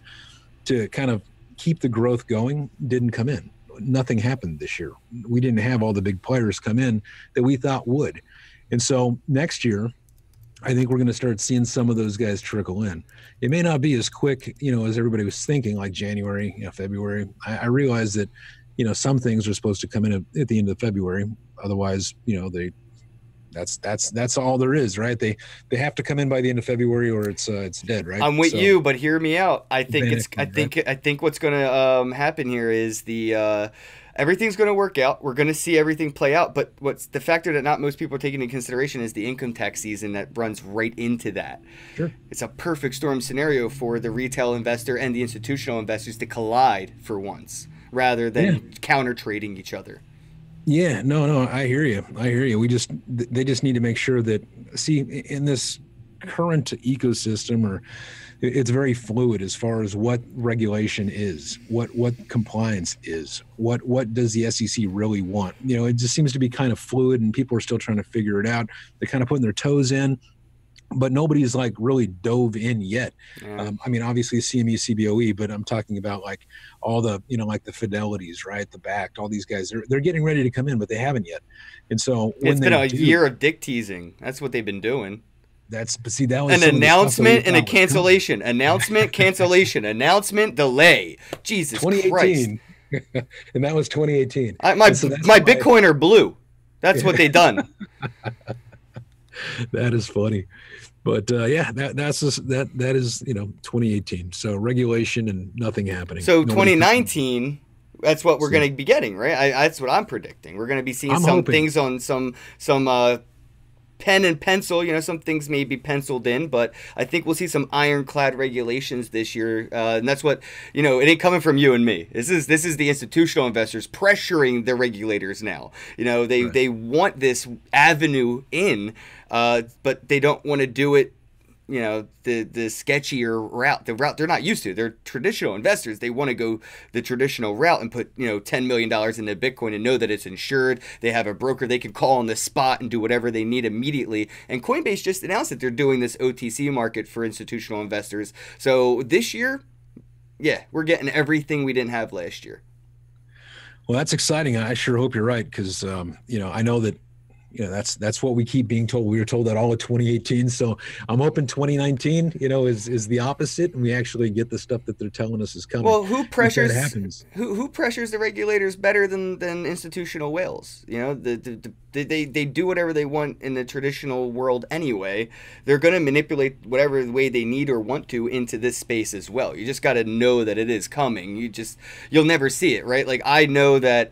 to kind of keep the growth going didn't come in. Nothing happened this year. We didn't have all the big players come in that we thought would. And so next year, I think we're going to start seeing some of those guys trickle in. It may not be as quick, as everybody was thinking, like January, February. I realize that, some things are supposed to come in at the end of February. Otherwise, that's all there is, right? They have to come in by the end of February, or it's dead, right? I'm with So you, but hear me out. right? I think what's going to happen here is the everything's going to work out. We're going to see everything play out, but what's the factor that not most people are taking into consideration is the income tax season that runs right into that. Sure. It's a perfect storm scenario for the retail investor and the institutional investors to collide for once, rather Yeah. than counter trading each other. Yeah, no, I hear you. I hear you. They just need to make sure that, see, in this current ecosystem, or it's very fluid as far as what regulation is, what compliance is, what does the SEC really want. It just seems to be kind of fluid, and people are still trying to figure it out. They're kind of putting their toes in, but nobody's like really dove in yet. Yeah. I mean, obviously CME, CBOE, but I'm talking about like all the, like the Fidelities, right? The Backed, all these guys, they're getting ready to come in, but they haven't yet. And so when It's been they a do, year of dick teasing. That's what they've been doing. but see, that was An some of the stuff that we announcement and a thought was coming. cancellation. Announcement, cancellation. Announcement, delay. Jesus Christ. 2018, and that was 2018. My And so that's my why, Bitcoiner blew. That's what they done. that is funny. But yeah, that's just, that is 2018. So regulation and nothing happening. So Nobody. 2019, that's what we're So going to be getting, right? That's what I'm predicting. We're going to be seeing I'm some hoping. things on some pen and pencil. Some things may be penciled in, but I think we'll see some ironclad regulations this year. And that's what, it ain't coming from you and me. This is the institutional investors pressuring the regulators now. They Right. they want this avenue in, but they don't want to do it, the sketchier route, the route they're not used to. They're traditional investors. They want to go the traditional route and put, $10 million into Bitcoin and know that it's insured. They have a broker they can call on the spot and do whatever they need immediately. And Coinbase just announced that they're doing this OTC market for institutional investors. So this year, yeah, we're getting everything we didn't have last year. Well, that's exciting. I sure hope you're right, because I know that that's what we keep being told. We were told that all of 2018. So I'm hoping 2019, is the opposite, and we actually get the stuff that they're telling us is coming. Well, If that happens, who pressures the regulators better than institutional whales? They do whatever they want in the traditional world anyway. They're going to manipulate whatever way they need or want to into this space as well. You just got to know that it is coming. You'll never see it, right? Like, I know that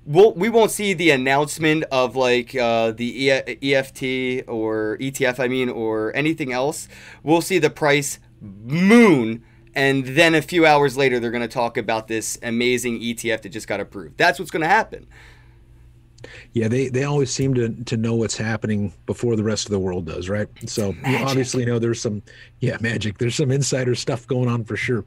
we won't see the announcement of like the EFT or ETF, I mean, or anything else. We'll see the price moon, and then a few hours later, they're going to talk about this amazing ETF that just got approved. That's what's going to happen. Yeah, they always seem to know what's happening before the rest of the world does, right? So you obviously know there's some magic. There's some insider stuff going on for sure.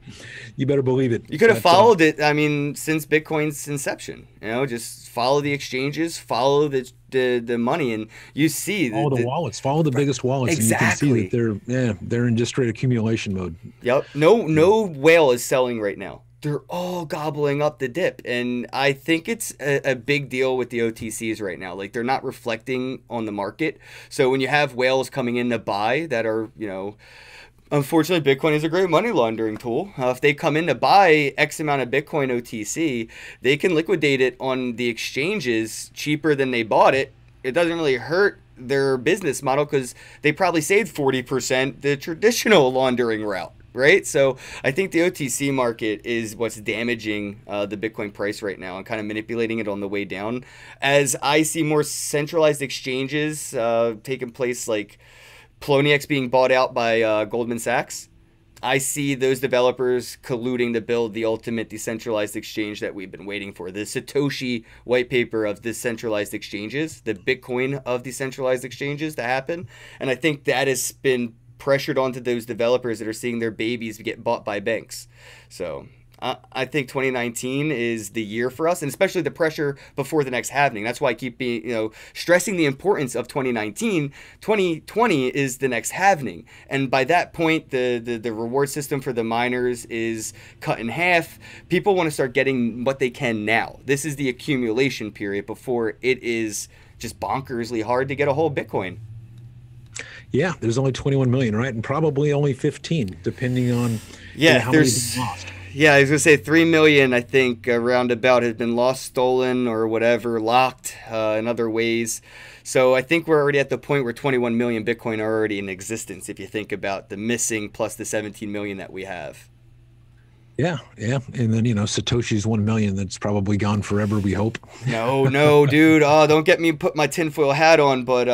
You better believe it. You could have followed it, I mean, since Bitcoin's inception. Just follow the exchanges, follow the money, and you see follow the wallets, follow the biggest wallets. Exactly. And you can see that they're in just straight accumulation mode. Yep. No whale is selling right now. They're all gobbling up the dip. And I think it's a big deal with the OTCs right now. Like, they're not reflecting on the market. So when you have whales coming in to buy that are, unfortunately, Bitcoin is a great money laundering tool. If they come in to buy X amount of Bitcoin OTC, they can liquidate it on the exchanges cheaper than they bought it. It doesn't really hurt their business model because they probably saved 40% the traditional laundering route. Right. So I think the OTC market is what's damaging the Bitcoin price right now and kind of manipulating it on the way down. As I see more centralized exchanges taking place, like Poloniex being bought out by Goldman Sachs, I see those developers colluding to build the ultimate decentralized exchange that we've been waiting for. The Satoshi white paper of decentralized exchanges, the Bitcoin of decentralized exchanges to happen. And I think that has been pressured onto those developers that are seeing their babies get bought by banks. So I think 2019 is the year for us, and especially the pressure before the next halving. That's why I keep stressing the importance of 2019. 2020 is the next halving, and by that point, the reward system for the miners is cut in half. People want to start getting what they can now. This is the accumulation period before it is just bonkersly hard to get a whole Bitcoin. Yeah, there's only 21 million, right? And probably only 15, depending on how many have been lost. Yeah, I was going to say 3 million, I think, roundabout has been lost, stolen, or whatever, locked in other ways. So I think we're already at the point where 21 million Bitcoin are already in existence, if you think about the missing plus the 17 million that we have. Yeah. And then, Satoshi's 1 million that's probably gone forever, we hope. No, dude. Oh, don't get me put my tinfoil hat on. But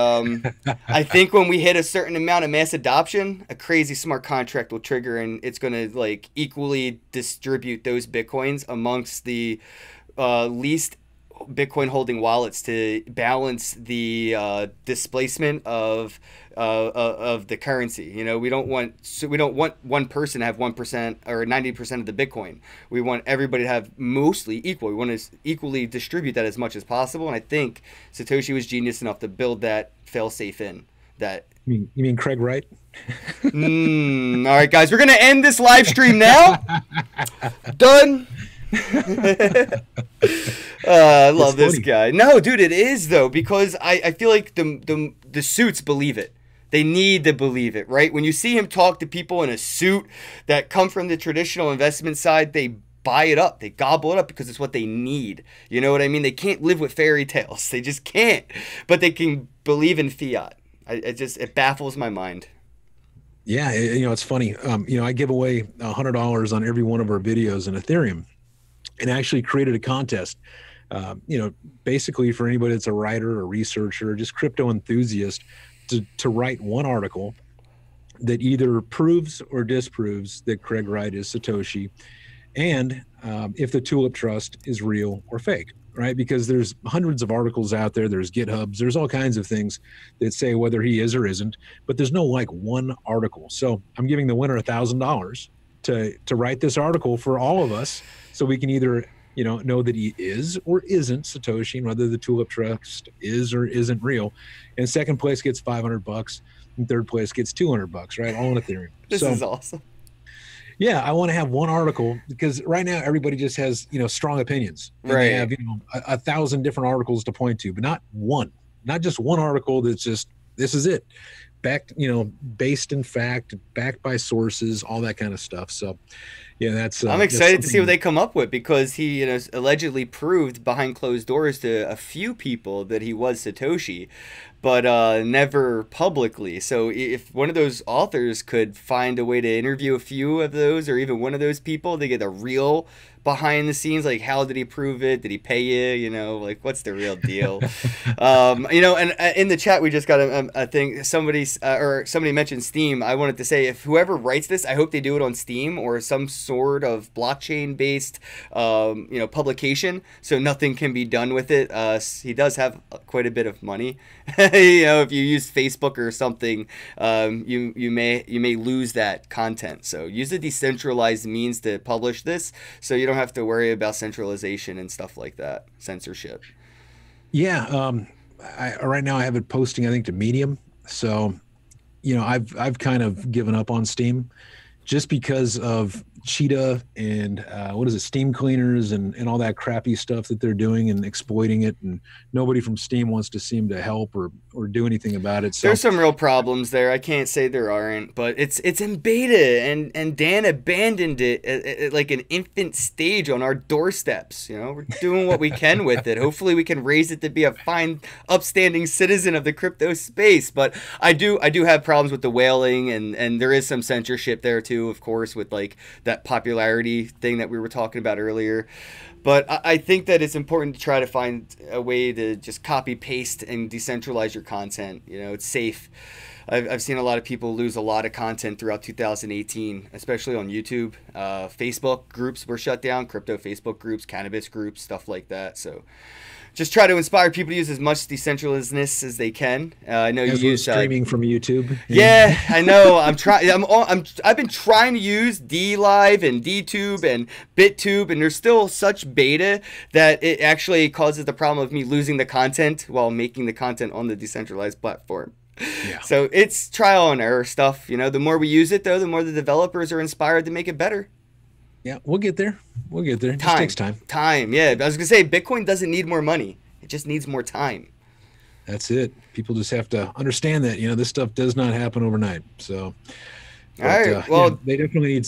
I think when we hit a certain amount of mass adoption, a crazy smart contract will trigger, and it's going to like equally distribute those Bitcoins amongst the least Bitcoin holding wallets to balance the displacement of the currency. We don't want one person to have 1% or 90% of the Bitcoin. We want everybody to have mostly equal. We want to equally distribute that as much as possible. And I think Satoshi was genius enough to build that fail-safe in that. You mean Craig Wright? All right, guys, we're gonna end this live stream now. Done. I love this guy. No, dude, it is though, because I feel like the suits believe it. They need to believe it, right? When you see him talk to people in a suit that come from the traditional investment side, they buy it up. They gobble it up because it's what they need. You know what I mean? They can't live with fairy tales. They just can't. But they can believe in fiat. It baffles my mind. Yeah, it's funny. I give away $100 on every one of our videos in Ethereum, and actually created a contest. Basically for anybody that's a writer, a researcher, or just crypto enthusiast, to write one article that either proves or disproves that Craig Wright is Satoshi, and if the Tulip Trust is real or fake, right? Because there's hundreds of articles out there, there's GitHubs, there's all kinds of things that say whether he is or isn't, but there's no like one article. So I'm giving the winner $1,000 to write this article for all of us, so we can either know that he is or isn't Satoshi, and whether the Tulip Trust is or isn't real. And second place gets $500, and third place gets $200, right? All in Ethereum. This is awesome. Yeah, I want to have one article, because right now everybody just has strong opinions. And right. They have 1,000 different articles to point to, but not one. not just one article that's just this is it, backed, based in fact, backed by sources, all that kind of stuff. So yeah, I'm that's excited to see what something. they come up with because he, allegedly proved behind closed doors to a few people that he was Satoshi, but never publicly. So if one of those authors could find a way to interview a few of those, or even one of those people, to get a real behind the scenes, like how did he prove it? Did he pay you? Like what's the real deal? And in the chat we just got a thing. Somebody mentioned Steam. I wanted to say, if whoever writes this, I hope they do it on Steam or some sort of blockchain based, publication, so nothing can be done with it. He does have quite a bit of money. If you use Facebook or something, you may lose that content. So use a decentralized means to publish this, so you don't have to worry about centralization and stuff like that, censorship. Yeah. Right now I have it posting, I think, to Medium. So, I've kind of given up on Steam just because of Cheetah and what is it, Steam cleaners and all that crappy stuff that they're doing and exploiting it, and nobody from Steam wants to seem to help or do anything about it. So There's some real problems there. I can't say there aren't, but it's in beta, and Dan abandoned it at like an infant stage on our doorsteps. We're doing what we can with it. Hopefully, we can raise it to be a fine, upstanding citizen of the crypto space. But I do have problems with the whaling, and there is some censorship there too, of course, with like that popularity thing that we were talking about earlier. But I think that it's important to try to find a way to just copy paste and decentralize your content. It's safe. I've seen a lot of people lose a lot of content throughout 2018, especially on YouTube. Facebook groups were shut down, crypto Facebook groups, cannabis groups, stuff like that. So just try to inspire people to use as much decentralizedness as they can. I know you use streaming from YouTube. Yeah, I know. I've been trying to use DLive and DTube and BitTube, and there's still such beta that it actually causes the problem of me losing the content while making the content on the decentralized platform. Yeah. So it's trial and error stuff. The more we use it, though, the more the developers are inspired to make it better. Yeah, we'll get there. It just takes time. Yeah. I was going to say, Bitcoin doesn't need more money. It just needs more time. That's it. People just have to understand that, this stuff does not happen overnight. So, all right. Well, they definitely need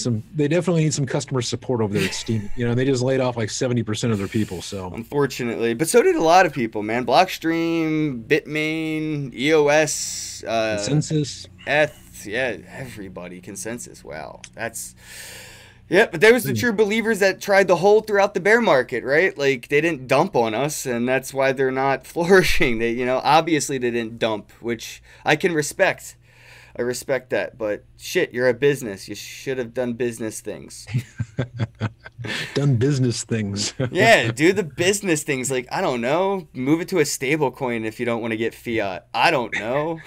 some customer support over there at Steam. They just laid off like 70% of their people. So unfortunately, but so did a lot of people, man. Blockstream, Bitmain, EOS, Consensus, everybody. Consensus. Wow, that's. Yeah, but there was the true believers that tried to hold throughout the bear market, right? Like, they didn't dump on us, and that's why they're not flourishing. They, obviously they didn't dump, which I can respect. I respect that, but shit, you're a business. You should have done business things. Done business things. Yeah, do the business things. Like, I don't know, move it to a stable coin if you don't want to get fiat. I don't know.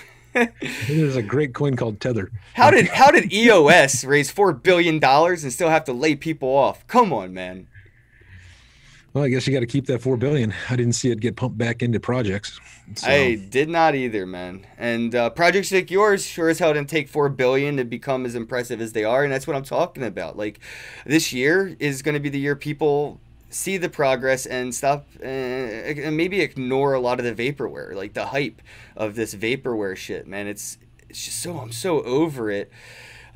There's a great coin called Tether. How did EOS raise $4 billion and still have to lay people off? Come on, man. Well, I guess you got to keep that $4 billion. I didn't see it get pumped back into projects. So. I did not either, man. And projects like yours sure as hell didn't take $4 billion to become as impressive as they are, and that's what I'm talking about. Like, this year is going to be the year people see the progress and stop and maybe ignore a lot of the vaporware, like the hype of this vaporware shit, man. It's just I'm so over it.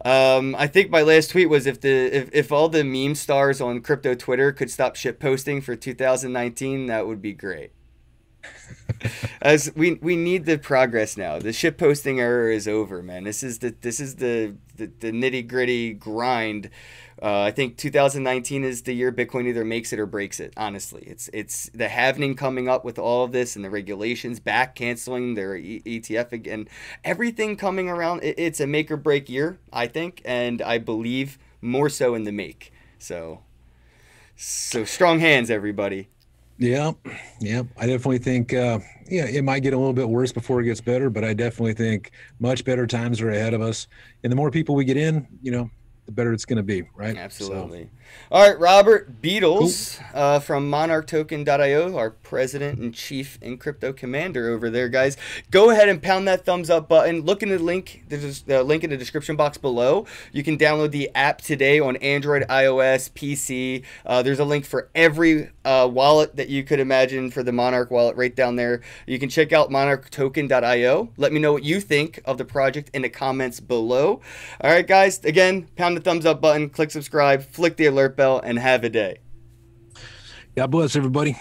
I think my last tweet was if all the meme stars on crypto Twitter could stop shit posting for 2019, that would be great. As we need the progress now. The shit posting era is over, man. This is the nitty gritty grind. I think 2019 is the year Bitcoin either makes it or breaks it. Honestly, it's the halvening coming up with all of this and the regulations back canceling their ETF again, everything coming around. It's a make or break year, I think, and I believe more so in the make. So strong hands, everybody. Yeah. I definitely think, it might get a little bit worse before it gets better, but I definitely think much better times are ahead of us. And the more people we get in, the better it's going to be, right? So Absolutely. All right, Robert cool. Beatles from MonarchToken.io, our president and chief and crypto commander over there, guys. Go ahead and pound that thumbs up button. Look in the link. There's a link in the description box below. You can download the app today on Android, iOS, PC. There's a link for every wallet that you could imagine for the Monarch wallet right down there. You can check out MonarchToken.io. Let me know what you think of the project in the comments below. All right, guys. Again, pound the thumbs up button, click subscribe, flick the alert bell, and have a day. God bless everybody.